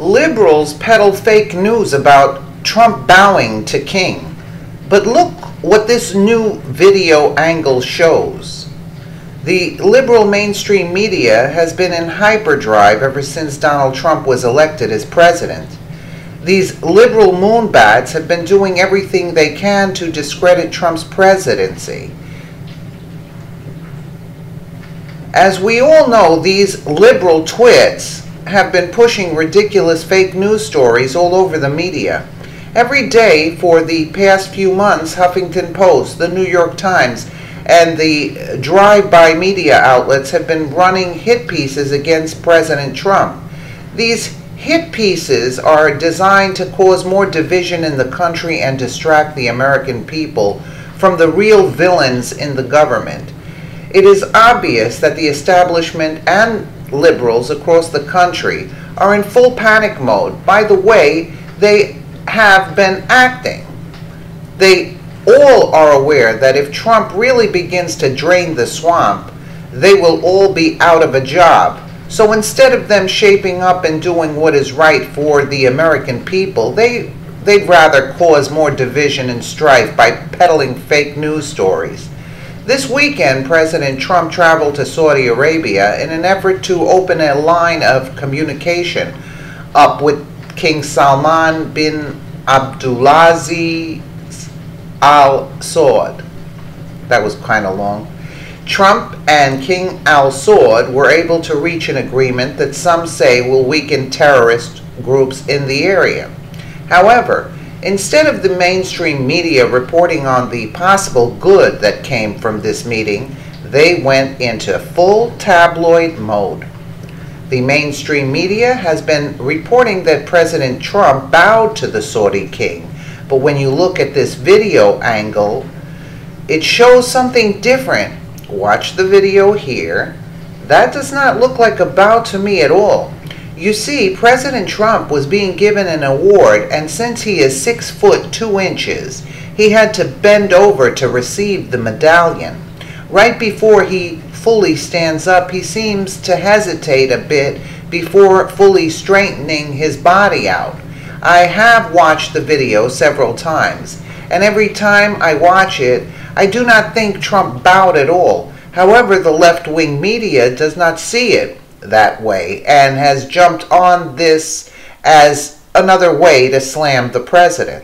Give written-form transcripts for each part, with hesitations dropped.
Liberals peddle fake news about Trump bowing to King. But look what this new video angle shows. The liberal mainstream media has been in hyperdrive ever since Donald Trump was elected as president. These liberal moonbats have been doing everything they can to discredit Trump's presidency. As we all know, these liberal twits have been pushing ridiculous fake news stories all over the media. Every day for the past few months, Huffington Post, the New York Times, and the drive-by media outlets have been running hit pieces against President Trump. These hit pieces are designed to cause more division in the country and distract the American people from the real villains in the government. It is obvious that the establishment and liberals across the country are in full panic mode by the way they have been acting. They all are aware that if Trump really begins to drain the swamp, they will all be out of a job. So instead of them shaping up and doing what is right for the American people, they'd rather cause more division and strife by peddling fake news stories. This weekend, President Trump traveled to Saudi Arabia in an effort to open a line of communication up with King Salman bin Abdulaziz Al Saud. That was kind of long. Trump and King Al Saud were able to reach an agreement that some say will weaken terrorist groups in the area. However, instead of the mainstream media reporting on the possible good that came from this meeting, they went into full tabloid mode. The mainstream media has been reporting that President Trump bowed to the Saudi king, but when you look at this video angle, it shows something different. Watch the video here. That does not look like a bow to me at all. You see, President Trump was being given an award, and since he is 6 foot 2 inches, he had to bend over to receive the medallion. Right before he fully stands up, he seems to hesitate a bit before fully straightening his body out. I have watched the video several times, and every time I watch it, I do not think Trump bowed at all. However, the left-wing media does not see it that way and has jumped on this as another way to slam the president.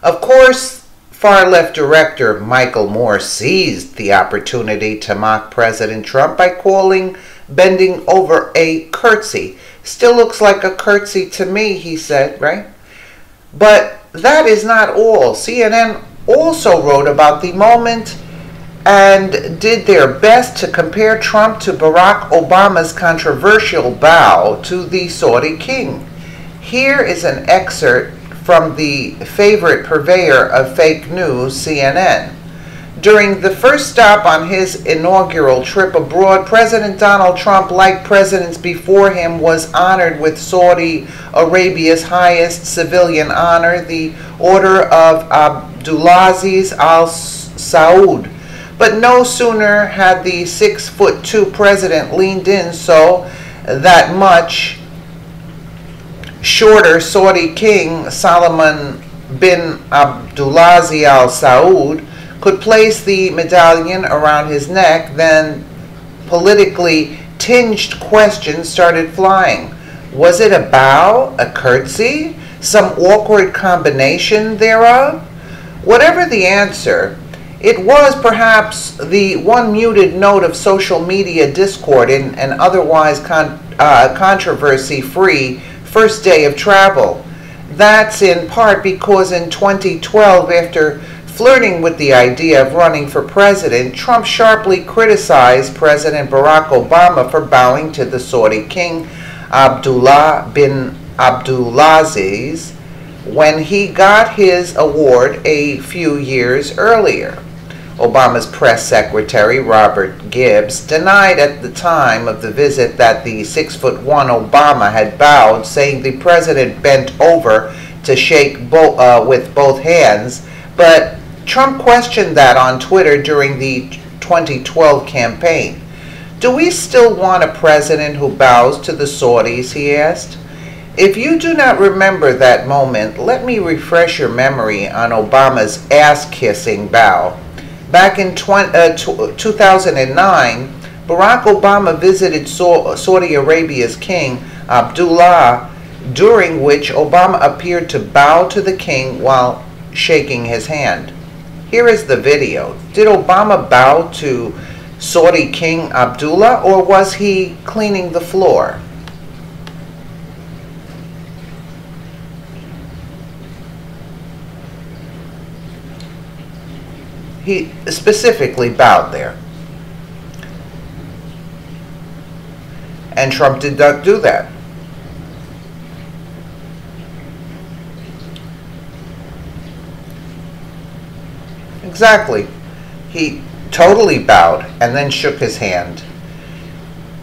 Of course, far-left director Michael Moore seized the opportunity to mock President Trump by calling bending over a curtsy. Still looks like a curtsy to me, he said, right? But that is not all. CNN also wrote about the moment and did their best to compare Trump to Barack Obama's controversial bow to the Saudi king. Here is an excerpt from the favorite purveyor of fake news, CNN. During the first stop on his inaugural trip abroad, President Donald Trump, like presidents before him, was honored with Saudi Arabia's highest civilian honor, the Order of Abdulaziz Al Saud. But no sooner had the 6 foot 2 president leaned in so that much shorter Saudi king Salman bin Abdulaziz Al Saud could place the medallion around his neck, then politically tinged questions started flying. Was it a bow, a curtsy, some awkward combination thereof? Whatever the answer, it was perhaps the one muted note of social media discord in an otherwise controversy-free first day of travel. That's in part because in 2012, after flirting with the idea of running for president, Trump sharply criticized President Barack Obama for bowing to the Saudi king Abdullah bin Abdulaziz when he got his award a few years earlier. Obama's press secretary, Robert Gibbs, denied at the time of the visit that the 6 foot 1 Obama had bowed, saying the president bent over to shake with both hands, but Trump questioned that on Twitter during the 2012 campaign. Do we still want a president who bows to the Saudis, he asked. If you do not remember that moment, let me refresh your memory on Obama's ass-kissing bow. Back in 2009, Barack Obama visited Saudi Arabia's king, Abdullah, during which Obama appeared to bow to the king while shaking his hand. Here is the video. Did Obama bow to Saudi King Abdullah, or was he cleaning the floor? He specifically bowed there. And Trump did not do that. Exactly. He totally bowed and then shook his hand.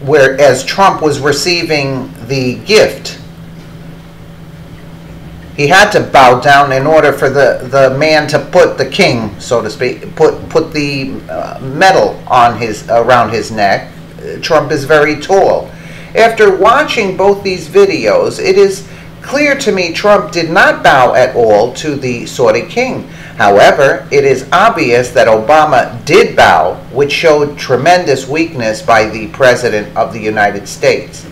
Whereas Trump was receiving the gift, he had to bow down in order for the man to put the king, so to speak, put the medal on around his neck. Trump is very tall. After watching both these videos, it is clear to me Trump did not bow at all to the Saudi king. However, it is obvious that Obama did bow, which showed tremendous weakness by the President of the United States.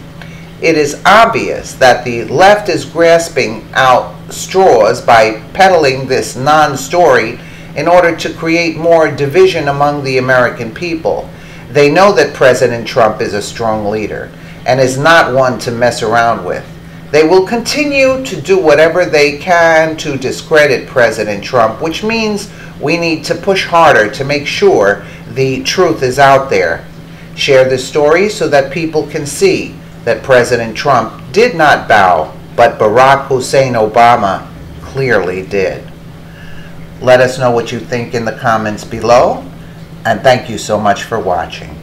It is obvious that the left is grasping out straws by peddling this non-story in order to create more division among the American people. They know that President Trump is a strong leader and is not one to mess around with. They will continue to do whatever they can to discredit President Trump, which means we need to push harder to make sure the truth is out there. Share this story so that people can see that President Trump did not bow, but Barack Hussein Obama clearly did. Let us know what you think in the comments below, and thank you so much for watching.